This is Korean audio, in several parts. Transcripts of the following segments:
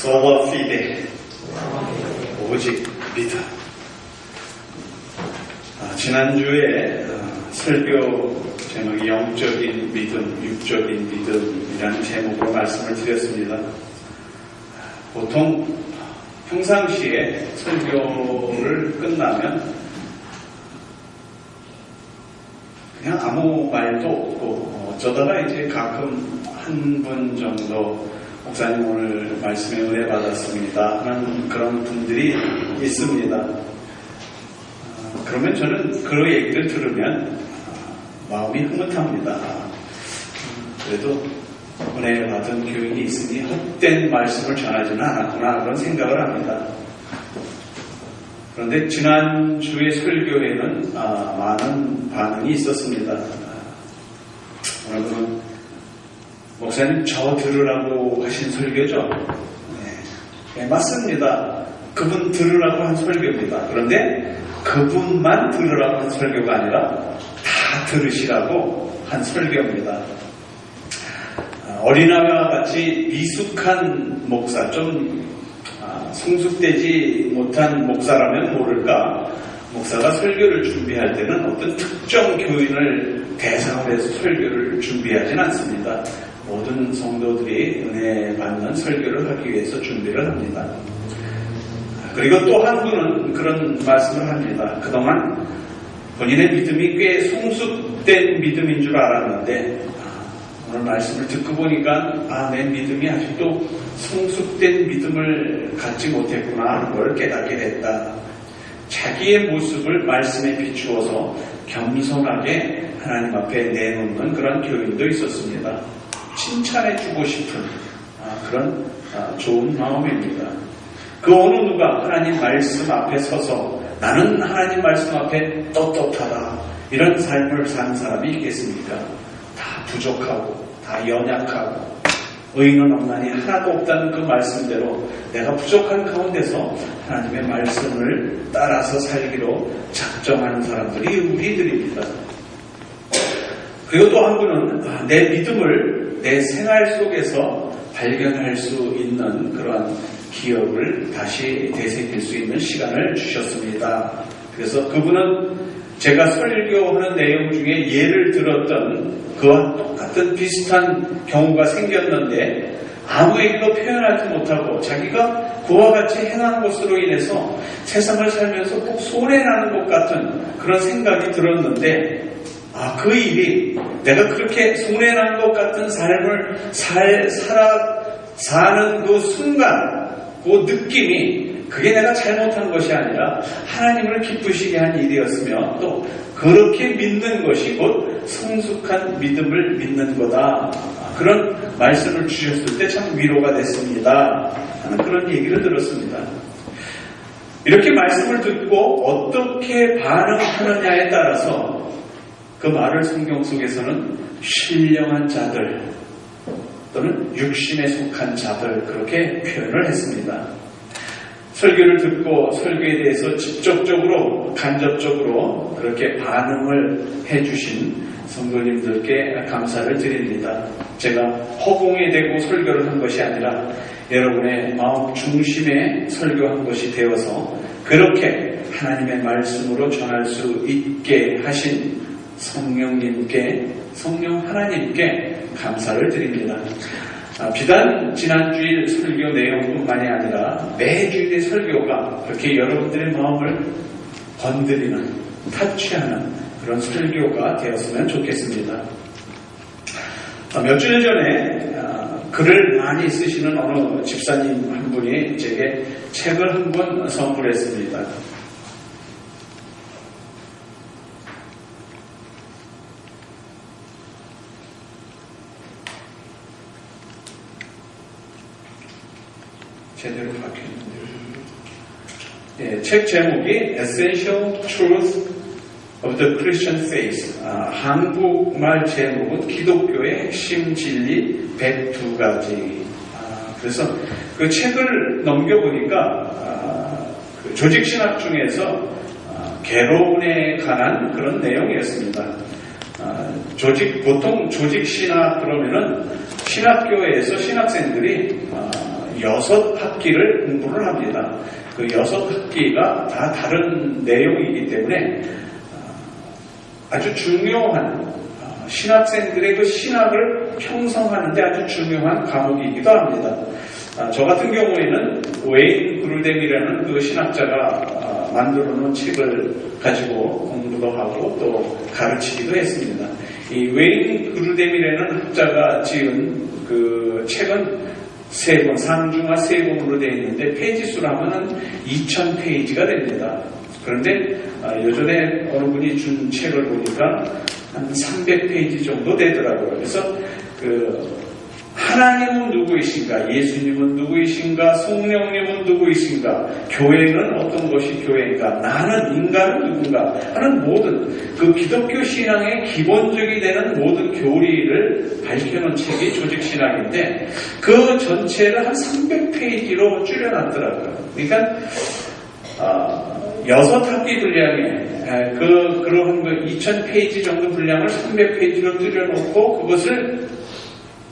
Sola Fide, 오직 믿음. 지난주에 설교 제목이 영적인 믿음, 육적인 믿음이라는 제목으로 말씀을 드렸습니다. 보통 평상시에 설교를 끝나면 그냥 아무 말도 없고 어쩌다가 이제 가끔 한 분 정도 목사님 오늘 말씀에 은혜 받았습니다 하는 그런 분들이 있습니다. 그러면 저는 그 얘기를 들으면 마음이 흐뭇합니다. 그래도 은혜 받은 교인이 있으니 헛된 말씀을 전하지는 않았구나 그런 생각을 합니다. 그런데 지난주의 설교에는 많은 반응이 있었습니다. 오늘은 목사님 저 들으라고 하신 설교죠? 네, 맞습니다. 그분 들으라고 한 설교입니다. 그런데 그분만 들으라고 한 설교가 아니라 다 들으시라고 한 설교입니다. 어린아이와 같이 미숙한 목사, 좀 성숙되지 못한 목사라면 모를까, 목사가 설교를 준비할 때는 어떤 특정 교인을 대상으로 해서 설교를 준비하진 않습니다. 모든 성도들이 은혜 받는 설교를 하기 위해서 준비를 합니다. 그리고 또 한 분은 그런 말씀을 합니다. 그동안 본인의 믿음이 꽤 성숙된 믿음인 줄 알았는데 오늘 말씀을 듣고 보니까 내 믿음이 아직도 성숙된 믿음을 갖지 못했구나 하는 걸 깨닫게 됐다. 자기의 모습을 말씀에 비추어서 겸손하게 하나님 앞에 내놓는 그런 교인도 있었습니다. 칭찬해주고 싶은 그런 좋은 마음입니다. 그 어느 누가 하나님 말씀 앞에 서서 나는 하나님 말씀 앞에 떳떳하다 이런 삶을 사는 사람이 있겠습니까? 다 부족하고 다 연약하고 의인은 없나니 하나도 없다는 그 말씀대로 내가 부족한 가운데서 하나님의 말씀을 따라서 살기로 작정하는 사람들이 우리들입니다. 그리고 또 한 분은 내 믿음을 내 생활 속에서 발견할 수 있는 그러한 기억을 다시 되새길 수 있는 시간을 주셨습니다. 그래서 그분은 제가 설교하는 내용 중에 예를 들었던 그와 똑같은 비슷한 경우가 생겼는데 아무에게도 표현하지 못하고 자기가 그와 같이 행한 것으로 인해서 세상을 살면서 꼭 손해나는 것 같은 그런 생각이 들었는데 그 일이 내가 그렇게 손해난 것 같은 삶을 사는 그 순간, 그 느낌이 그게 내가 잘못한 것이 아니라 하나님을 기쁘시게 한 일이었으며 또 그렇게 믿는 것이 곧 성숙한 믿음을 믿는 거다. 그런 말씀을 주셨을 때 참 위로가 됐습니다. 하는 그런 얘기를 들었습니다. 이렇게 말씀을 듣고 어떻게 반응하느냐에 따라서 그 말을 성경 속에서는 신령한 자들 또는 육신에 속한 자들 그렇게 표현을 했습니다. 설교를 듣고 설교에 대해서 직접적으로 간접적으로 그렇게 반응을 해주신 성도님들께 감사를 드립니다. 제가 허공에 대고 설교를 한 것이 아니라 여러분의 마음 중심에 설교한 것이 되어서 그렇게 하나님의 말씀으로 전할 수 있게 하신 성령님께, 성령 하나님께 감사를 드립니다. 비단 지난주일 설교 내용뿐만이 아니라 매주일의 설교가 그렇게 여러분들의 마음을 건드리는, 타치하는 그런 설교가 되었으면 좋겠습니다. 몇 주일 전에 글을 많이 쓰시는 어느 집사님 한 분이 제게 책을 한 권 선물했습니다. 제대로 박혀있는데요. 책 제목이 Essential Truth of the Christian Faith. 한국말 제목은 기독교의 핵심 진리 102가지. 그래서 그 책을 넘겨보니까 그 조직신학 중에서 괴로움에 관한 그런 내용이었습니다. 보통 조직신학 그러면은 신학교에서 신학생들이 6학기를 공부를 합니다. 그 6학기가 다 다른 내용이기 때문에 아주 중요한 신학생들의 그 신학을 형성하는데 아주 중요한 과목이기도 합니다. 저 같은 경우에는 웨인 그루뎀이라는 그 신학자가 만들어 놓은 책을 가지고 공부도 하고 또 가르치기도 했습니다. 이 웨인 그루뎀이라는 학자가 지은 그 책은 3권, 상중하 3권으로 되어 있는데 페이지 수로 하면은 2000페이지가 됩니다. 그런데 요전에 어느 분이 준 책을 보니까 한 300페이지 정도 되더라고요. 그래서 하나님은 누구이신가? 예수님은 누구이신가? 성령님은 누구이신가? 교회는 어떤 것이 교회인가? 나는 인간은 누군가? 하는 모든 그 기독교 신앙의 기본적이 되는 모든 교리를 밝혀놓은 책이 조직신학인데 그 전체를 한 300페이지로 줄여놨더라고요. 그러니까 6학기 분량에 그런 2000페이지 정도 분량을 300페이지로 줄여놓고 그것을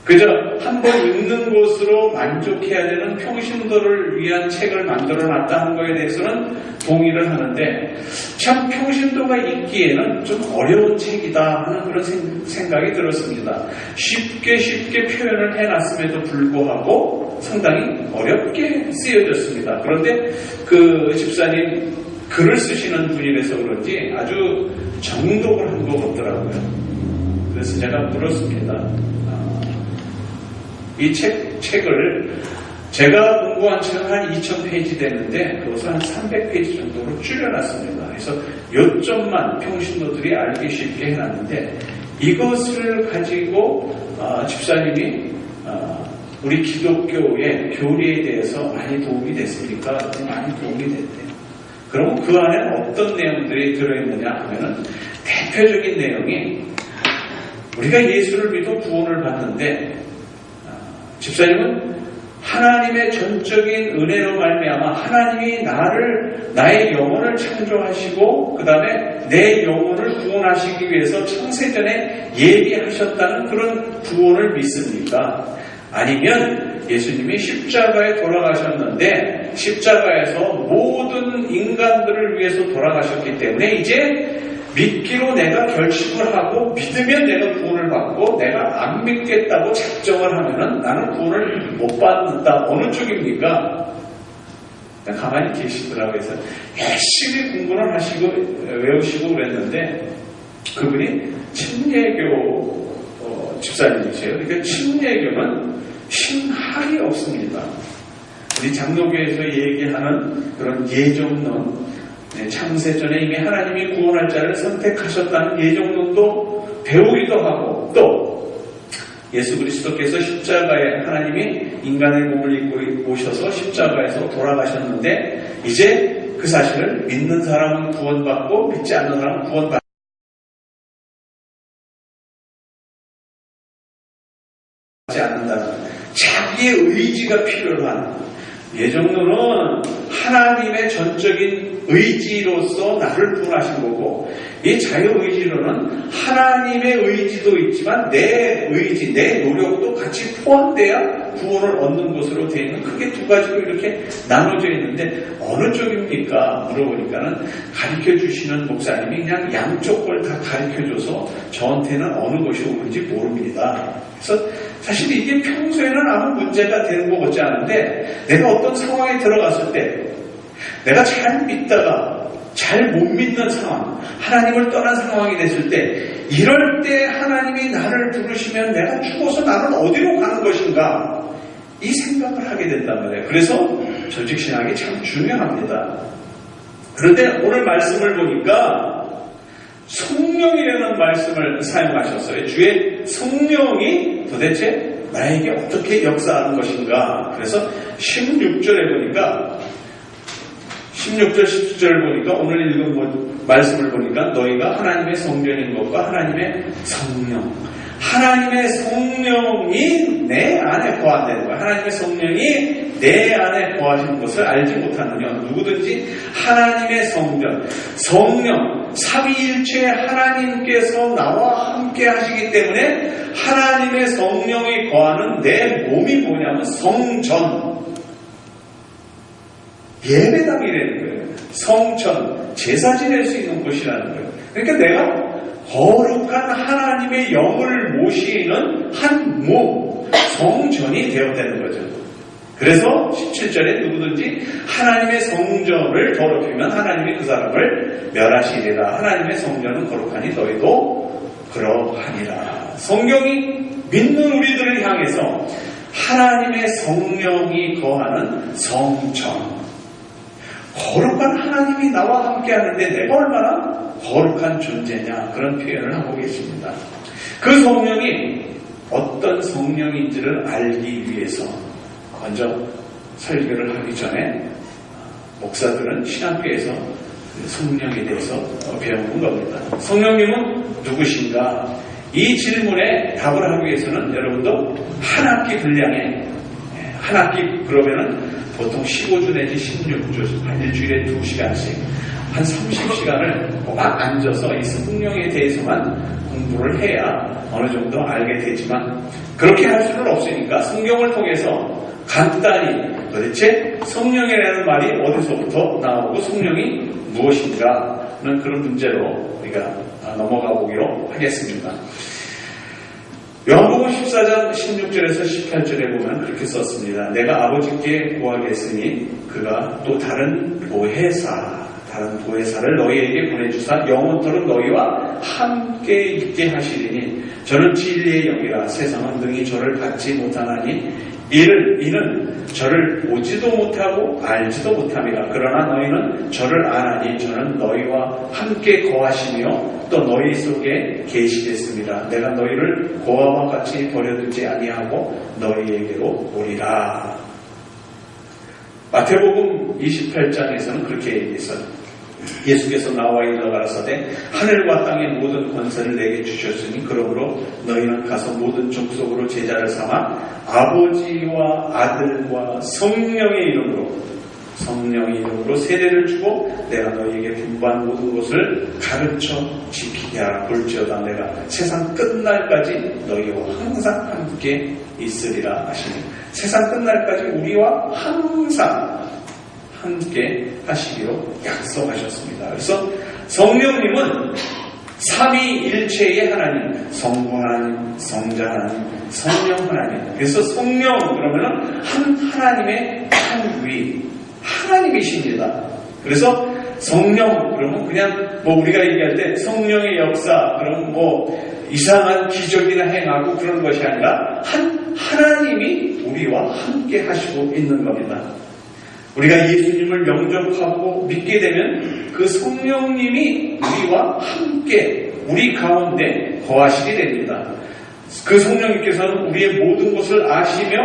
그저 한번 읽는 것으로 만족해야 되는 평신도를 위한 책을 만들어놨다 하는 것에 대해서는 동의를 하는데 참 평신도가 읽기에는 좀 어려운 책이다 하는 그런 생각이 들었습니다. 쉽게 표현을 해놨음에도 불구하고 상당히 어렵게 쓰여졌습니다. 그런데 그 집사님 글을 쓰시는 분이라서 그런지 아주 정독을 한 것 같더라고요. 그래서 제가 물었습니다. 이 책을 제가 공부한 책은 한 2000페이지 되는데 그것을 한 300페이지 정도로 줄여놨습니다. 그래서 요점만 평신도들이 알기 쉽게 해놨는데 이것을 가지고 집사님이 우리 기독교의 교리에 대해서 많이 도움이 됐습니까? 많이 도움이 됐대요. 그럼 그 안에는 어떤 내용들이 들어있느냐 하면은 대표적인 내용이 우리가 예수를 믿어 구원을 받는데 집사님은 하나님의 전적인 은혜로 말미암아 하나님이 나의 영혼을 창조하시고 그 다음에 내 영혼을 구원하시기 위해서 창세전에 예비하셨다는 그런 구원을 믿습니까? 아니면 예수님이 십자가에 돌아가셨는데 십자가에서 모든 인간들을 위해서 돌아가셨기 때문에 이제 믿기로 내가 결심을 하고 믿으면 내가 구원을 받고 내가 안 믿겠다고 작정을 하면은 나는 구원을 못 받는다. 어느 쪽입니까? 가만히 계시더라고요. 그래서 열심히 공부를 하시고 외우시고 그랬는데 그분이 침례교 집사님이세요. 그러니까 침례교는 신학이 없습니다. 우리 장로교에서 얘기하는 그런 예정론 창세전에 이미 하나님이 구원할 자를 선택하셨다는 예정론도 배우기도 하고 또 예수 그리스도께서 십자가에 하나님이 인간의 몸을 입고 오셔서 십자가에서 돌아가셨는데 이제 그 사실을 믿는 사람은 구원받고 믿지 않는 사람은 구원받지 않는다는 자기의 의지가 필요한 예정론은 하나님의 전적인 의지로서 나를 구원하신 거고 이 자유의지론은 하나님의 의지도 있지만 내 의지, 내 노력도 같이 포함돼야 구원을 얻는 것으로 되어 있는 크게 두 가지로 이렇게 나눠져 있는데 어느 쪽입니까? 물어보니까는 가르쳐 주시는 목사님이 그냥 양쪽 걸 다 가르쳐 줘서 저한테는 어느 것이 옳은지 모릅니다. 그래서 사실 이게 평소에는 아무 문제가 되는 것 같지 않은데 내가 어떤 상황에 들어갔을 때 내가 잘 믿다가 잘 못 믿는 상황, 하나님을 떠난 상황이 됐을 때 이럴 때 하나님이 나를 부르시면 내가 죽어서 나는 어디로 가는 것인가 이 생각을 하게 된단 말이에요. 그래서 조직신학이 참 중요합니다. 그런데 오늘 말씀을 보니까 성령이라는 말씀을 사용하셨어요. 주의 성령이 도대체 나에게 어떻게 역사하는 것인가. 그래서 16절에 보니까 16절, 17절을 보니까 오늘 읽은 말씀을 보니까 너희가 하나님의 성전인 것과 하나님의 성령, 하나님의 성령이 내 안에 거한다는 거야. 하나님의 성령이 내 안에 거하시는 것을 알지 못하느냐. 누구든지 하나님의 성전, 성령, 삼위일체 하나님께서 나와 함께 하시기 때문에 하나님의 성령이 거하는 내 몸이 뭐냐면 성전. 예배당이라는 거예요. 성전, 제사 지낼 수 있는 곳이라는 거예요. 그러니까 내가 거룩한 하나님의 영을 모시는 한 몸, 성전이 되었다는 거죠. 그래서 17절에 누구든지 하나님의 성전을 더럽히면 하나님이 그 사람을 멸하시리라. 하나님의 성전은 거룩하니 너희도 그러하니라. 성경이 믿는 우리들을 향해서 하나님의 성령이 거하는 성전, 거룩한 하나님이 나와 함께 하는데 내가 얼마나 거룩한 존재냐, 그런 표현을 하고 계십니다. 그 성령이 어떤 성령인지를 알기 위해서 먼저 설교를 하기 전에 목사들은 신학교에서 성령에 대해서 배우는 겁니다. 성령님은 누구신가? 이 질문에 답을 하기 위해서는 여러분도 한 학기 분량에, 한 학기 그러면은 보통 15주 내지 16주, 한 일주일에 2시간씩 한 30시간을 막 앉아서 이 성령에 대해서만 공부를 해야 어느 정도 알게 되지만, 그렇게 할 수는 없으니까 성경을 통해서 간단히 도대체 성령이라는 말이 어디서부터 나오고 성령이 무엇인가는 그런 문제로 우리가 넘어가 보기로 하겠습니다. 요한복음 14장 16절에서 18절에 보면 그렇게 썼습니다. 내가 아버지께 구하겠으니 그가 또 다른 보혜사를 너희에게 보내주사 영원토록 너희와 함께 있게 하시리니 저는 진리의 영이라. 세상은 능히 저를 받지 못하나니 이는 저를 보지도 못하고 알지도 못함이라. 그러나 너희는 저를 아나니 저는 너희와 함께 거하시며 또 너희 속에 계시겠습니다. 내가 너희를 고아와 같이 버려두지 아니하고 너희에게로 오리라. 마태복음 28장에서는 그렇게 얘기했어요. 예수께서 나와 일러 가라사대 하늘과 땅의 모든 권세를 내게 주셨으니 그러므로 너희는 가서 모든 족속으로 제자를 삼아 아버지와 아들과 성령의 이름으로 세례를 주고 내가 너희에게 분부한 모든 것을 가르쳐 지키게 하라. 볼지어다 내가 세상 끝날까지 너희와 항상 함께 있으리라 하시니, 세상 끝날까지 우리와 항상 함께 하시기로 약속하셨습니다. 그래서 성령님은 삼위일체의 하나님, 성부 하나님, 성자 하나님, 성령 하나님. 그래서 성령 그러면은 한 하나님의 창위, 하나님이십니다. 그래서 성령 그러면 그냥 우리가 얘기할 때 성령의 역사, 그럼 이상한 기적이나 행하고 그런 것이 아니라 한 하나님이 우리와 함께 하시고 있는 겁니다. 우리가 예수님을 영접하고 믿게 되면 그 성령님이 우리와 함께 우리 가운데 거하시게 됩니다. 그 성령님께서는 우리의 모든 것을 아시며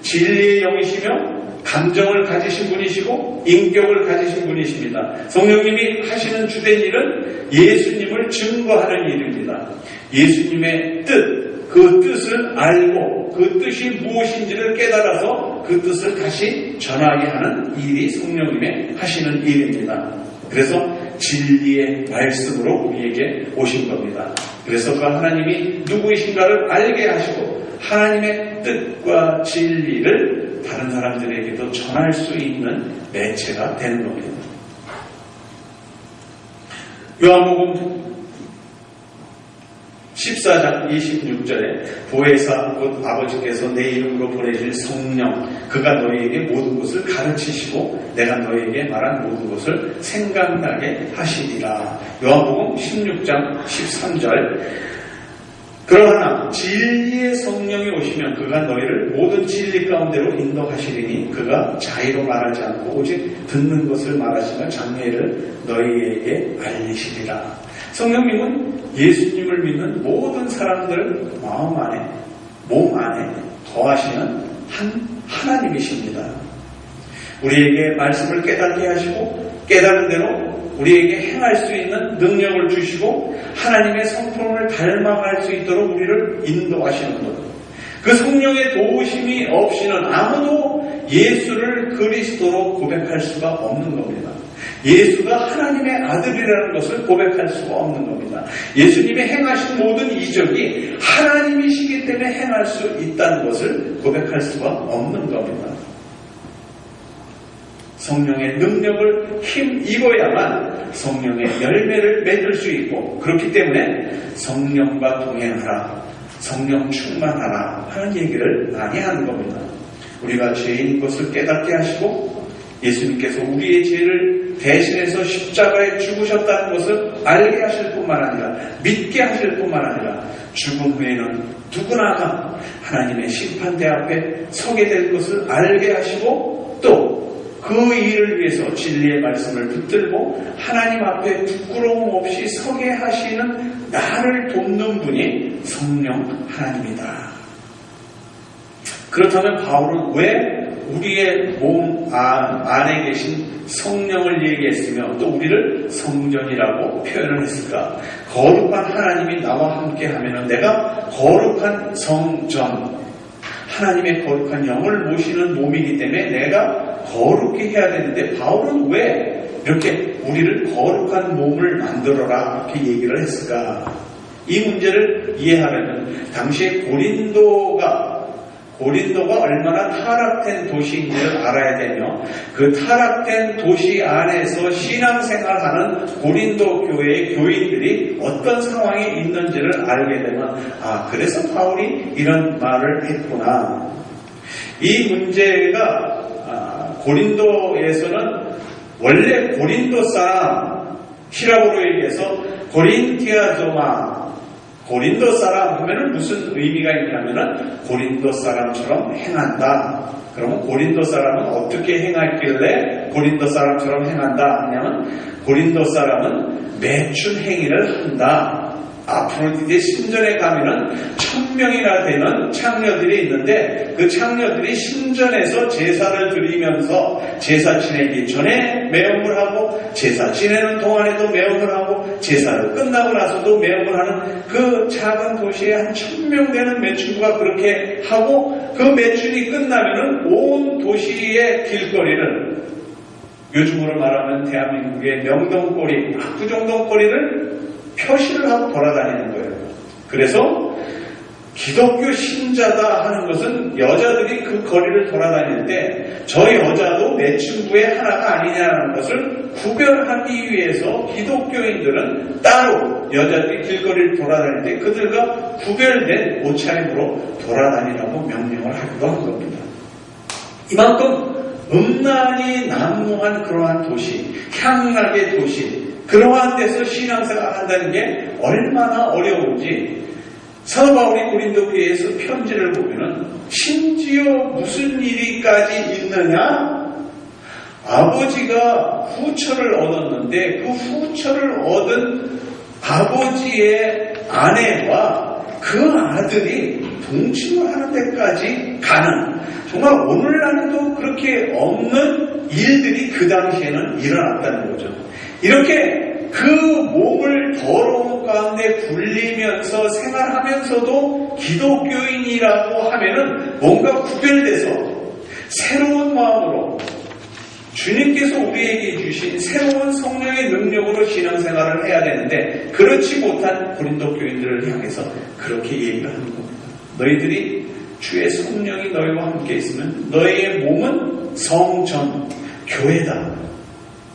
진리의 영이시며 감정을 가지신 분이시고 인격을 가지신 분이십니다. 성령님이 하시는 주된 일은 예수님을 증거하는 일입니다. 예수님의 뜻, 그 뜻을 알고 그 뜻이 무엇인지를 깨달아서 그 뜻을 다시 전하게 하는 일이 성령님의 하시는 일입니다. 그래서 진리의 말씀으로 우리에게 오신 겁니다. 그래서 그 하나님이 누구이신가를 알게 하시고 하나님의 뜻과 진리를 다른 사람들에게도 전할 수 있는 매체가 되는 겁니다. 요한복음 14장 26절에 보혜사 곧 아버지께서 내 이름으로 보내실 성령 그가 너희에게 모든 것을 가르치시고 내가 너희에게 말한 모든 것을 생각나게 하시리라. 요한복음 16장 13절 그러나 진리의 성령이 오시면 그가 너희를 모든 진리 가운데로 인도하시리니 그가 자의로 말하지 않고 오직 듣는 것을 말하시며 장래를 너희에게 알리시리라. 성령님은 예수님을 믿는 모든 사람들 마음 안에, 몸 안에 거하시는 한 하나님이십니다. 우리에게 말씀을 깨닫게 하시고 깨달은 대로 우리에게 행할 수 있는 능력을 주시고 하나님의 성품을 닮아갈 수 있도록 우리를 인도하시는 것. 그 성령의 도우심이 없이는 아무도 예수를 그리스도로 고백할 수가 없는 겁니다. 예수가 하나님의 아들이라는 것을 고백할 수가 없는 겁니다. 예수님이 행하신 모든 이적이 하나님이시기 때문에 행할 수 있다는 것을 고백할 수가 없는 겁니다. 성령의 능력을 힘입어야만 성령의 열매를 맺을 수 있고, 그렇기 때문에 성령과 동행하라, 성령 충만하라 하는 얘기를 많이 하는 겁니다. 우리가 죄인 것을 깨닫게 하시고 예수님께서 우리의 죄를 대신해서 십자가에 죽으셨다는 것을 알게 하실 뿐만 아니라, 믿게 하실 뿐만 아니라, 죽음 후에는 누구나 하나님의 심판대 앞에 서게 될 것을 알게 하시고, 또 그 일을 위해서 진리의 말씀을 붙들고 하나님 앞에 부끄러움 없이 서게 하시는 나를 돕는 분이 성령 하나님이다. 그렇다면 바울은 왜 우리의 몸 안에 계신 성령을 얘기했으며 또 우리를 성전이라고 표현을 했을까? 거룩한 하나님이 나와 함께 하면 내가 거룩한 성전, 하나님의 거룩한 영을 모시는 몸이기 때문에 내가 거룩히 해야 되는데, 바울은 왜 이렇게 우리를 거룩한 몸을 만들어라 이렇게 얘기를 했을까? 이 문제를 이해하려면 당시에 고린도가 얼마나 타락된 도시인지를 알아야 되며, 그 타락된 도시 안에서 신앙생활하는 고린도 교회의 교인들이 어떤 상황에 있는지를 알게 되면, 그래서 바울이 이런 말을 했구나. 이 문제가 고린도에서는 원래 고린도 사람, 히라보로 얘기해서 고린티아조마, 고린도 사람 하면은 무슨 의미가 있냐면은 고린도 사람처럼 행한다. 그러면 고린도 사람은 어떻게 행하길래 고린도 사람처럼 행한다 하냐면, 고린도 사람은 매춘 행위를 한다. 아프로디테 신전에 가면은 1000명이나 되는 창녀들이 있는데, 그 창녀들이 신전에서 제사를 드리면서 제사 지내기 전에 매음을 하고, 제사 지내는 동안에도 매음을 하고, 제사를 끝나고 나서도 매음을 하는 그 작은 도시에 한 1000명 되는 매춘부가 그렇게 하고, 그 매춘이 끝나면은 온 도시의 길거리를, 요즘으로 말하면 대한민국의 명동거리, 압구정동거리를 표시를 하고 돌아다니는 거예요. 그래서 기독교 신자다 하는 것은 여자들이 그 거리를 돌아다닐 때 저 여자도 매춘부의 하나가 아니냐는 것을 구별하기 위해서 기독교인들은 따로 여자들이 길거리를 돌아다닐 때 그들과 구별된 옷차림으로 돌아다니라고 명령을 하기도 한 겁니다. 이만큼 음란이 난무한 그러한 도시, 향락의 도시, 그러한 데서 신앙생활을 한다는 게 얼마나 어려운지 사도 바울이 고린도 교회에서 편지를 보면은 심지어 무슨 일이까지 있느냐? 아버지가 후처를 얻었는데 그 후처를 얻은 아버지의 아내와 그 아들이 동침을 하는 데까지 가는, 정말 오늘날에도 그렇게 없는 일들이 그 당시에는 일어났다는 거죠. 이렇게 그 몸을 더러운 가운데 굴리면서 생활하면서도 기독교인이라고 하면은 뭔가 구별돼서 새로운 마음으로 주님께서 우리에게 주신 새로운 성령의 능력으로 신앙생활을 해야 되는데, 그렇지 못한 고린도 교인들을 향해서 그렇게 얘기를 하는 겁니다. 너희들이 주의 성령이 너희와 함께 있으면 너희의 몸은 성전, 교회다.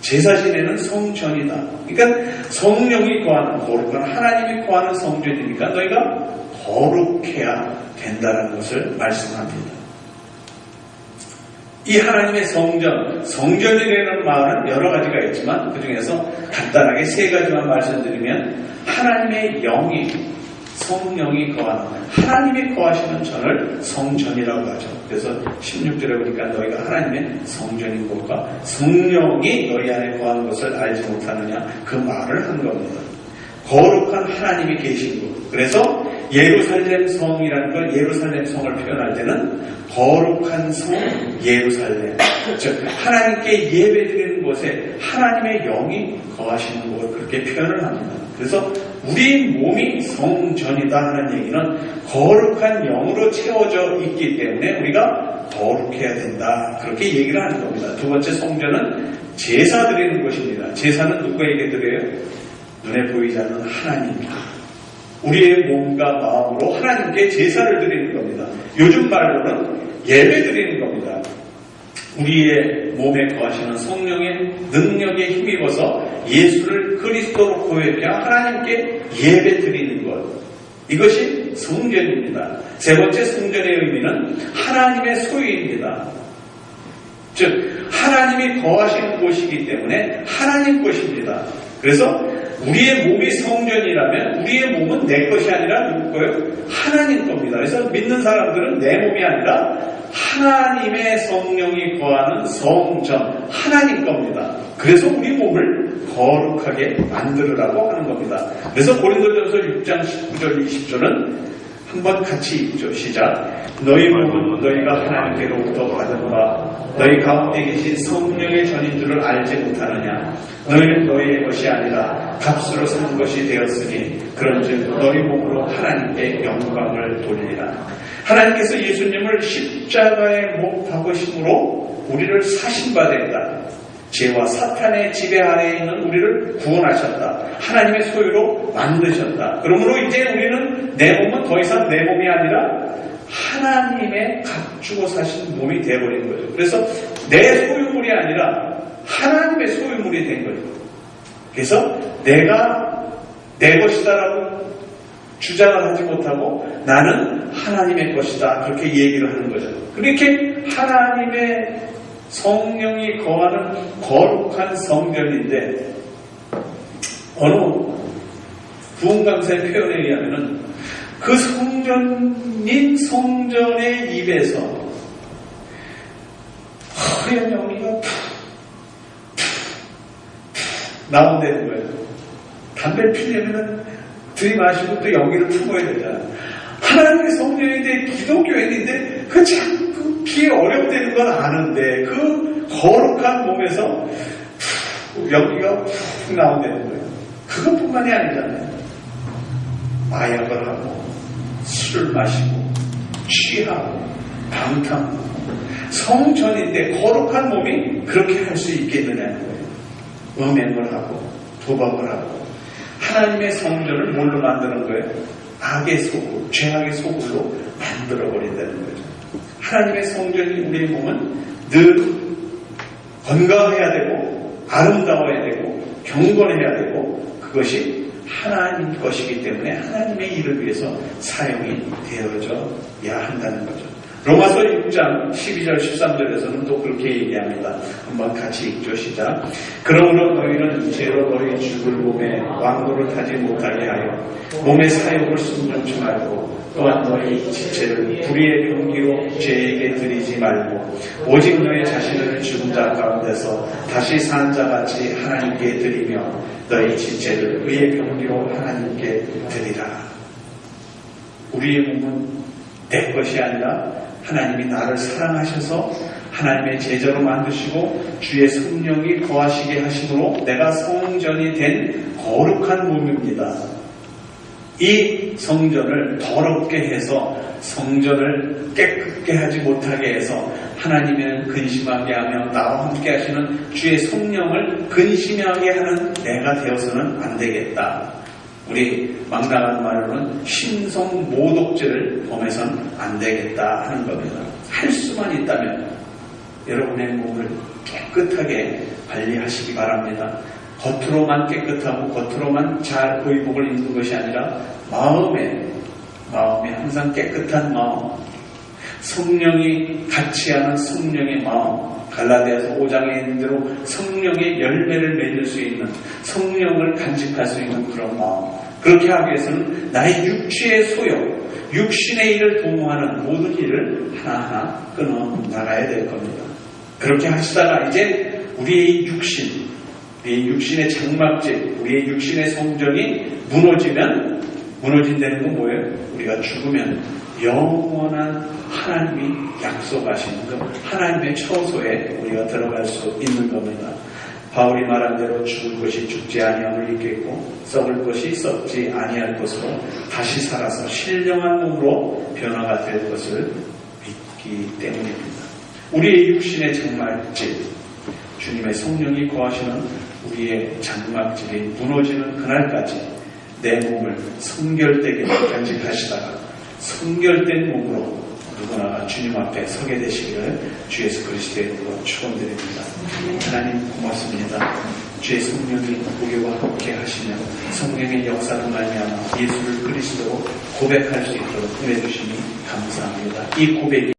제사 지내는 성전이다. 그러니까 성령이 거하는, 거룩한 하나님이 거하는 성전이니까 너희가 거룩해야 된다는 것을 말씀합니다. 이 하나님의 성전, 성전이라는 말은 여러 가지가 있지만 그 중에서 간단하게 세 가지만 말씀드리면, 하나님의 영이, 성령이 거하는, 하나님이 거하시는 전을 성전이라고 하죠. 그래서 16절에 보니까 너희가 하나님의 성전인 것과 성령이 너희 안에 거하는 것을 알지 못하느냐, 그 말을 한 겁니다. 거룩한 하나님이 계신 곳. 그래서 예루살렘 성이라는 걸, 예루살렘 성을 표현할 때는 거룩한 성 예루살렘, 즉 하나님께 예배드리는 곳에 하나님의 영이 거하시는 곳, 그렇게 표현을 합니다. 그래서 우리 몸이 성전이다 하는 얘기는 거룩한 영으로 채워져 있기 때문에 우리가 거룩해야 된다, 그렇게 얘기를 하는 겁니다. 두 번째, 성전은 제사 드리는 것입니다. 제사는 누구에게 드려요? 눈에 보이지 않는 하나님입니다. 우리의 몸과 마음으로 하나님께 제사를 드리는 겁니다. 요즘 말로는 예배 드리는 겁니다. 우리의 몸에 거하시는 성령의 능력에 힘입어서 예수를 그리스도로 고백하여 하나님께 예배 드리는 것. 이것이 성전입니다. 세 번째 성전의 의미는 하나님의 소유입니다. 즉 하나님이 거하시는 곳이기 때문에 하나님 것입니다. 그래서 우리의 몸이 성전이라면 우리의 몸은 내 것이 아니라 누구 거예요? 하나님 겁니다. 그래서 믿는 사람들은 내 몸이 아니라 하나님의 성령이 거하는 성전, 하나님 겁니다. 그래서 우리 몸을 거룩하게 만들으라고 하는 겁니다. 그래서 고린도전서 6장 19절 20절은 한번 같이 읽죠. 시작. 너희 몸은 너희가 하나님께로부터 받은 바 너희 가운데 계신 성령의 전인 줄을 알지 못하느냐. 너희는 너희의 것이 아니라 값으로 산 것이 되었으니 그런즉 너희 몸으로 하나님께 영광을 돌리라. 하나님께서 예수님을 십자가에 못 박으심으로 우리를 사신 바 된다. 죄와 사탄의 지배 아래에 있는 우리를 구원하셨다. 하나님의 소유로 만드셨다. 그러므로 이제 우리는 내 몸은 더 이상 내 몸이 아니라 하나님의 값주고 사신 몸이 되어버린 거죠. 그래서 내 소유물이 아니라 하나님의 소유물이 된 거죠. 그래서 내가 내 것이다라고 주장을 하지 못하고 나는 하나님의 것이다 그렇게 얘기를 하는 거죠. 그렇게 하나님의 성령이 거하는 거룩한 성전인데 어느 부흥 강사의 표현에 의하면 그 성전인 성전의 입에서 허연 연기가 나온다는 거예요. 담배를 피려면 들이마시고 또 연기를 품어야 되잖아. 하나님의 성전인데 기독교인인데 그 자꾸 피에 어렵다는 건 아는데 그 거룩한 몸에서 연기가 푹 나온다는 거예요. 그것뿐만이 아니잖아요. 마약을 하고 술을 마시고 취하고 방탕하고 성전인데 거룩한 몸이 그렇게 할 수 있겠느냐는 거예요. 음행을 하고 도박을 하고 하나님의 성전을 뭘로 만드는 거예요? 악의 소굴, 죄악의 소굴로 만들어버린다는 거죠. 하나님의 성전이 우리의 몸은 늘 건강해야 되고 아름다워야 되고 경건해야 되고 그것이 하나님 것이기 때문에 하나님의 일을 위해서 사용이 되어져야 한다는 거죠. 로마서 6장 12절 13절에서는 또 그렇게 얘기합니다. 한번 같이 읽죠. 시작. 그러므로 너희는 죄로 너희 죽을 몸에 왕노를 타지 못하게 하여 몸의 사욕을 숨김치 말고 또한 너희 지체를 불의의 병기로 죄에게 드리지 말고 오직 너희 자신을 죽은 자 가운데서 다시 산 자같이 하나님께 드리며 너희 지체를 의의 병기로 하나님께 드리라. 우리의 몸은 내 것이 아니라 하나님이 나를 사랑하셔서 하나님의 제자로 만드시고 주의 성령이 거하시게 하심으로 내가 성전이 된 거룩한 몸입니다. 이 성전을 더럽게 해서 성전을 깨끗게 하지 못하게 해서 하나님을 근심하게 하며 나와 함께 하시는 주의 성령을 근심하게 하는 내가 되어서는 안 되겠다. 우리 망당한 말로는 신성 모독죄를 범해서는 안 되겠다 하는 겁니다. 할 수만 있다면 여러분의 몸을 깨끗하게 관리하시기 바랍니다. 겉으로만 깨끗하고 겉으로만 잘 의복을 입는 것이 아니라 마음에 항상 깨끗한 마음, 성령이 같이 하는 성령의 마음, 갈라디아서 5장에 있는 대로 성령의 열매를 맺을 수 있는 성령을 간직할 수 있는 그런 마음. 그렇게 하기 위해서는 나의 육체의 소욕, 육신의 일을 도모하는 모든 일을 하나하나 끊어 나가야 될 겁니다. 그렇게 하시다가 이제 우리의 육신, 우리의 육신의 장막집, 우리의 육신의 성전이 무너진다는 건 뭐예요? 우리가 죽으면 영원한 하나님이 약속하시는 것, 하나님의 처소에 우리가 들어갈 수 있는 겁니다. 바울이 말한 대로 죽을 것이 죽지 아니함을 입겠고 썩을 것이 썩지 아니할 것으로 다시 살아서 신령한 몸으로 변화가 될 것을 믿기 때문입니다. 우리의 육신의 장막집, 주님의 성령이 거하시는 우리의 장막집이 무너지는 그날까지 내 몸을 성결되게 간직하시다가 성결된 몸으로 누구나 주님 앞에 서게 되시기를 주 예수 그리스도의 이름으로 축원드립니다. 하나님 고맙습니다. 주의 성령이 우리와 함께 하시며 성령의 역사로 말미암아 예수를 그리스도로 고백할 수 있도록 은혜 주시니 감사합니다. 이 고백이